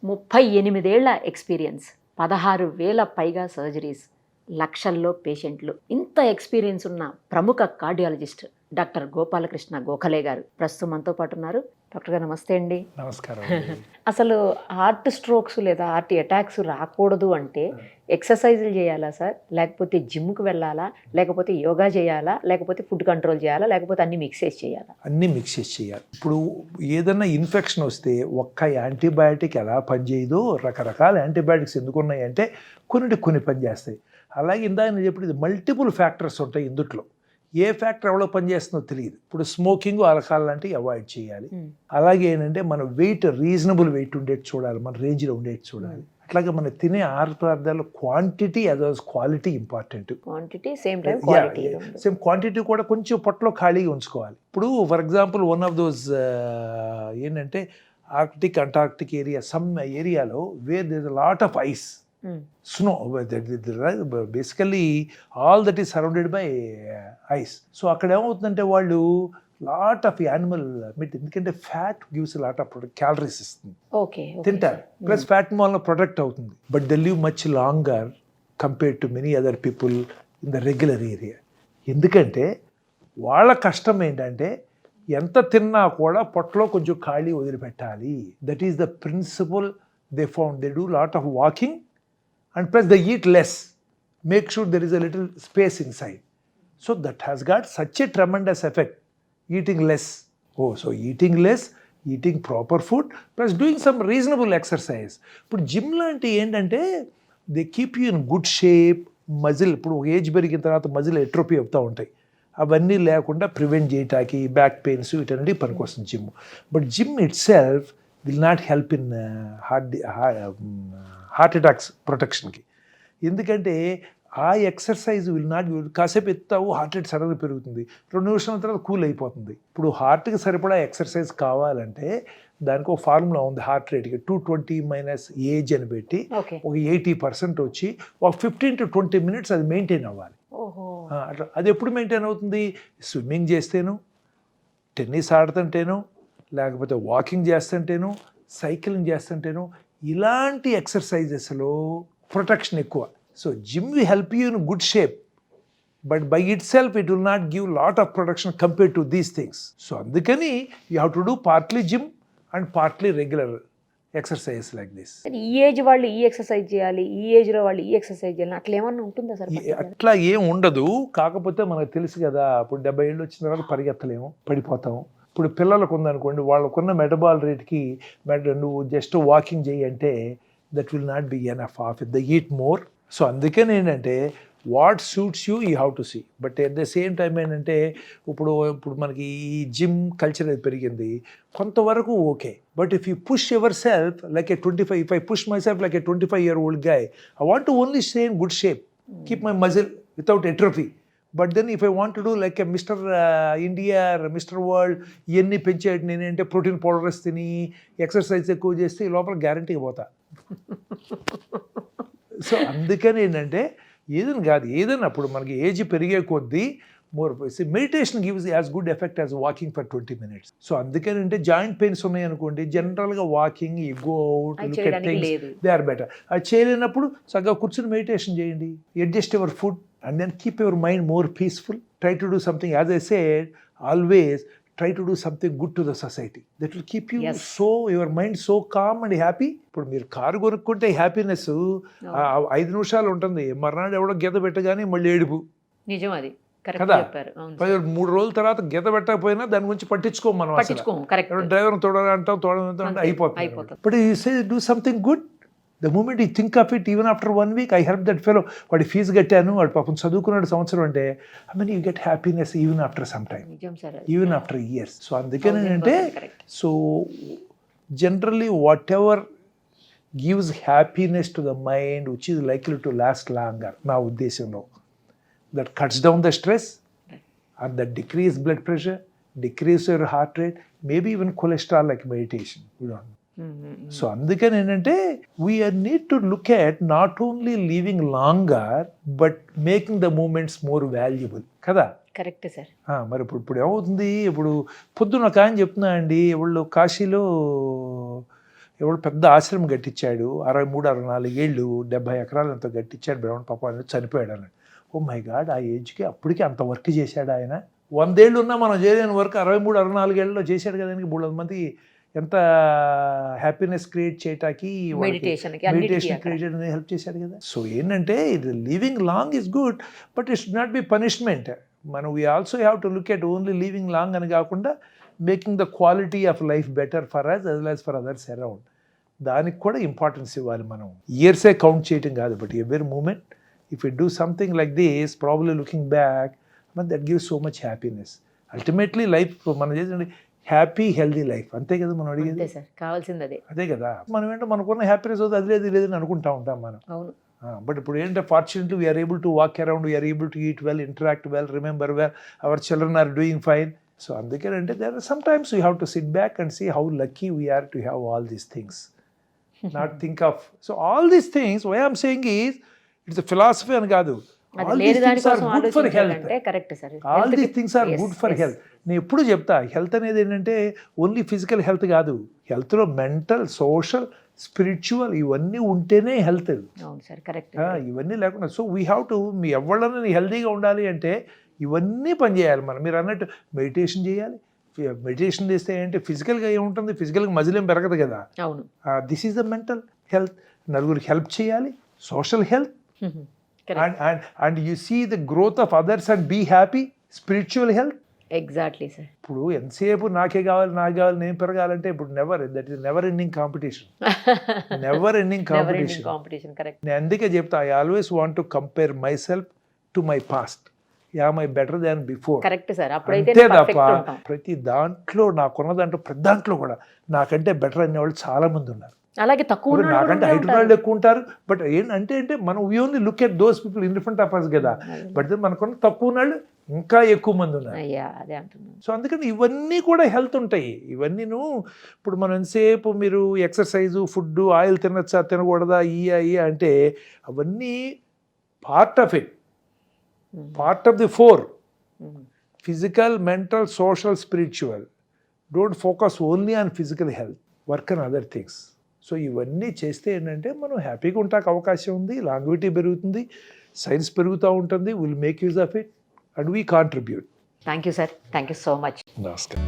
38 ఏళ్ల ఎక్స్పీరియన్స్, 16,000 పైగా సర్జరీస్, లక్షల్లో పేషెంట్లు. ఇంత ఎక్స్పీరియన్స్ ఉన్న ప్రముఖ కార్డియాలజిస్ట్ డాక్టర్ గోపాలకృష్ణ గోఖలే గారు ప్రస్తుతం మనతో పాటు ఉన్నారు. డాక్టర్ గారు నమస్తే అండి. నమస్కారం. అసలు హార్ట్ స్ట్రోక్స్ లేదా హార్ట్ అటాక్స్ రాకూడదు అంటే ఎక్సర్సైజులు చేయాలా సార్, లేకపోతే జిమ్కి వెళ్ళాలా, లేకపోతే యోగా చేయాలా, లేకపోతే ఫుడ్ కంట్రోల్ చేయాలా, లేకపోతే అన్ని మిక్సేజ్ చేయాలా? అన్నీ మిక్సేజ్ చేయాలి. ఇప్పుడు ఏదైనా ఇన్ఫెక్షన్ వస్తే ఒక్క యాంటీబయాటిక్ ఎలా పనిచేయదో రకరకాల యాంటీబయాటిక్స్ ఎందుకు ఉన్నాయంటే కొన్ని పనిచేస్తాయి. అలాగే ఇందాక నేను చెప్పినది మల్టిపుల్ ఫ్యాక్టర్స్ ఉంటాయి ఇందుట్లో. ఏ ఫ్యాక్టర్ ఎవరో పనిచేస్తుందో తెలియదు. ఇప్పుడు స్మోకింగ్ ఆల్కహాల్ లాంటివి అవాయిడ్ చేయాలి. అలాగే ఏంటంటే మన వెయిట్ రీజనబుల్ వెయిట్ ఉండేది చూడాలి, మన రేంజ్లో ఉండేది చూడాలి. అట్లాగే మనం తినే ఆహార పదార్థాలు quantity as well as quality important. Quantity same time quality. Same quantity కూడా కొంచెం పొట్టలో ఖాళీగా ఉంచుకోవాలి. ఇప్పుడు for example one of those ఏంటంటే ఆర్క్టిక్ అంటార్క్టిక్ ఏరియా, సమ్ ఏరియాలో where there is a lot of ice, snow, basically all that is surrounded by ice. So అక్కడ ఏమవుతుందంటే వాళ్ళు లాట్ ఆఫ్ యానిమల్ మీట్, ఎందుకంటే fat gives lot of calories ఇస్తుంది, తింటారు. Plus fat వల్ల protect అవుతుంది. But they live much longer compared to many other people in the regular area. ఎందుకంటే వాళ్ళ కష్టం ఏంటంటే ఎంత తిన్నా కూడా పొట్టలో కొంచెం ఖాళీ వదిలిపెట్టాలి. That is the principle they found. They do lot of walking and plus they eat less, make sure there is a little space inside. So that has got such a tremendous effect, eating less. So eating less, eating proper food, plus doing some reasonable exercise. But gym లాంటి ఏంటంటే they keep you in good shape. Muscle ఇప్పుడు age పెరిగిన తర్వాత muscle atrophy అవుతూ ఉంటాయి. అవన్నీ లేకుండా prevent చేయటానికి బ్యాక్ పెయిన్స్ వీటన్నిటి పనికొస్తుంది gym. But gym itself will not help in heart attacks ప్రొటెక్షన్కి. ఎందుకంటే ఆ ఎక్సర్సైజ్ విల్ నాట్, కాసేపు ఎత్తావు హార్ట్ రేట్ సడన్గా పెరుగుతుంది, 2 నిమిషాల తర్వాత కూల్ అయిపోతుంది. ఇప్పుడు హార్ట్కి సరిపడా ఎక్సర్సైజ్ కావాలంటే దానికి ఒక ఫార్ములా ఉంది. హార్ట్ రేట్కి 220 మైనస్ ఏజ్ అని పెట్టి ఒక 80% వచ్చి ఒక 15 to 20 minutes అది మెయింటైన్ అవ్వాలి. అట్లా అది ఎప్పుడు మెయింటైన్ అవుతుంది? స్విమ్మింగ్ చేస్తేను, టెన్నిస్ ఆడుతుంటేను, లేకపోతే వాకింగ్ చేస్తుంటేను, సైక్లింగ్ చేస్తుంటేను, ఇలాంటి ఎక్సర్సైజెస్లో ప్రొటెక్షన్ ఎక్కువ. So gym will help you in good shape, but by itself it will not give lot of protection compare to these things. So అందుకని you have to do partly gym and partly regular exercise like this. ఈ age వాళ్ళు ఈ exercise చేయాలి, ఈ ఏజ్లో వాళ్ళు ఈ exercise చేయాలి, అట్లా ఏమన్నా ఉంటుందా సార్? అట్లా ఏం ఉండదు. కాకపోతే మనకు తెలుసు కదా, ఇప్పుడు 70 ఏళ్ళు వచ్చిన తర్వాత పరిగెత్తలేము, పడిపోతాం. ఇప్పుడు పిల్లలకు ఉందనుకోండి, వాళ్ళకున్న మెటబాల్ రేట్కి నువ్వు జస్ట్ వాకింగ్ చేయి అంటే that will not be enough of it, the eat more. So అందుకని ఏంటంటే what suits you have to see. But at the same time ఏంటంటే ఇప్పుడు మనకి ఈ జిమ్ కల్చర్ అది పెరిగింది కొంతవరకు okay. But if you push yourself like a 25, if I push myself like a 25-year-old guy, I want to only stay in good shape, keep my muscle without atrophy. But then if I want to do like a Mister India, Mister World, ఇవన్నీ పెంచేటి నేనంటే protein powders తిని exercise ఎక్కువ చేస్తే ఈ లోపల గ్యారంటీగా పోతా. సో అందుకని ఏంటంటే ఏదైనా కాదు, ఏదైనా అప్పుడు మనకి ఏజ్ పెరిగే కొద్దీ more meditation gives as good effect as walking for 20 minutes. So అందుకని అంటే జాయింట్ పెయిన్స్ ఉన్నాయి అనుకోండి, జనరల్గా walking, you go out, look at things, they are better. అది చేయలేనప్పుడు చక్కగా కూర్చొని మెడిటేషన్ చేయండి, adjust your food and then keep your mind more peaceful. Try to do something, as I said, always try to do something good to the society. That will keep you so, your mind so calm and happy. ఇప్పుడు మీరు car కొనుక్కుంటే happiness 5 నిమిషాలు ఉంటుంది, మర్నాడు ఎవడో గీత పెట్టగానే మళ్ళీ ఏడుపు. నిజం, అది కదా. 3 రోజుల తర్వాత గీత పెట్టకపోయినా దాని గురించి పట్టించుకోం మనం. డ్రైవర్ తోడంటే అయిపోతుంది. But you say do something good. The moment you think of it, even after 1 week, I helped that fellow, వాడి ఫీజు కట్టాను, వాడు పాపం చదువుకున్నాడు సంవత్సరం అంటే, I mean you get happiness even after some time, even after years. So అందుకని ఏంటంటే, so generally whatever gives happiness to the mind which is likely to last longer, నా ఉద్దేశంలో, that cuts down the stress or that decrease blood pressure, decrease your heart rate, maybe even cholesterol, like meditation, you don't know. So అందుకని ఏంటంటే we are need to look at not only living longer but making the moments more valuable కదా. Correct sir. మరి ఇప్పుడు ఏమవుతుంది, ఇప్పుడు పొద్దున్న ఒక ఆయన చెప్తున్నా అండి, వాళ్ళు కాశీలో ఎవడు పెద్ద ఆశ్రమం కట్టించాడు 63-64 ఏళ్ళు 70 ఎకరాలు ఎంతో కట్టించాడు బ్రహ్మణ పాప అని చనిపోయాడు అన్నాడు. ఓ మై గాడ్, ఆ ఏజ్కి అప్పటికి అంత వర్క్ చేశాడు ఆయన. 100 ఏళ్ళు ఉన్నా మనం చేయలేని వర్క్ 63-64 ఏళ్ళలో చేశాడు కదా. 300 మంది ఎంత హ్యాపీనెస్ క్రియేట్ చేయటానికి మెడిటేషన్ క్రియేట్ చేయడానికి హెల్ప్ చేశాడు కదా. సో ఏంటంటే ఇది living long is good, but it's not be punishment. మనం we also have to look at only living long అని కాకుండా making the quality of life better for us as well as for others around. దానికి కూడా importance ఇవ్వాలి. మనం ఇయర్సే count చేయటం కాదు, but every moment if you do something like this probably looking back that gives so much happiness. Ultimately life మనం చేసిన happy healthy life అంతే కదా మనం అడిగేది. కావాల్సింది అదే కదా. మనం ఏంటో మనకున్న హ్యాపీనెస్ అవుతుంది, అది లేదు లేదని అనుకుంటా ఉంటాం మనం. అవును. బట్ ఇప్పుడు ఏంటంటే fortunately we are able to walk around, we are able to eat well, interact well, remember well, our children are doing fine. So అందుకేనంటే there are sometimes we have to sit back and see how lucky we are to have all these things. Not think of. So all these things, why I'm saying is, it's a philosophy అని కాదు. All these things are good for health. All these things are good for health. నేను ఎప్పుడు చెప్తా, health అనేది ఏంటంటే only physical health కాదు. హెల్త్లో mental, social, spiritual ఇవన్నీ ఉంటేనే హెల్త్. ఇవన్నీ లేకుండా సో వీ హ్యావ్ టు, మీ ఎవరైనా హెల్తీగా ఉండాలి అంటే ఇవన్నీ పనిచేయాలి. మనం మీరు అన్నట్టు మెడిటేషన్ చేయాలి. మెడిటేషన్ చేస్తే ఏంటి ఫిజికల్గా ఏముంటుంది, ఫిజికల్గా మజిల్ ఏం పెరగదు కదా. అవును. This is the mental health. నలుగురికి హెల్ప్ చేయాలి, social health, and you see the growth of others and be happy, spiritual health. Exactly sir. ఇప్పుడు ఎంతసేపు నాకే కావాలి నాకు కావాలి నేను పెరగాలంటే ఇప్పుడు that is never ending competition. Never ending competition. నేను అందుకే చెప్తా, I always want to compare myself to my past. Am I better than before. Correct sir. అంతే తప్ప ప్రతి దాంట్లో నాకున్న దాంట్లో ప్రతి దాంట్లో కూడా నాకంటే బెటర్ అనే వాళ్ళు చాలా మంది ఉన్నారు. అలాగే తక్కువ నాకంటే హైట్ వాళ్ళు ఎక్కువ ఉంటారు. బట్ ఏంటంటే మనం we only look at those people in front of us కదా. బట్ మనకున్న తక్కువ వాళ్ళు ఇంకా ఎక్కువ మంది ఉన్నారు. సో అందుకని ఇవన్నీ కూడా హెల్త్ ఉంటాయి. ఇవన్నీను ఇప్పుడు మనం ఎంతసేపు మీరు ఎక్సర్సైజు, ఫుడ్, ఆయిల్ తినచ్చా తినకూడదా ఇయ్య అంటే అవన్నీ part of it. Part of the 4: physical, mental, social, spiritual. Don't focus only on physical health. Work on other things. So ఇవన్నీ చేస్తే ఏంటంటే మనం హ్యాపీగా ఉంటాక అవకాశం ఉంది, లాంగ్విటీ పెరుగుతుంది, సైన్స్ పెరుగుతూ ఉంటుంది. Will make use of it and we contribute. Thank you sir. Thank you so much. నమస్కారం.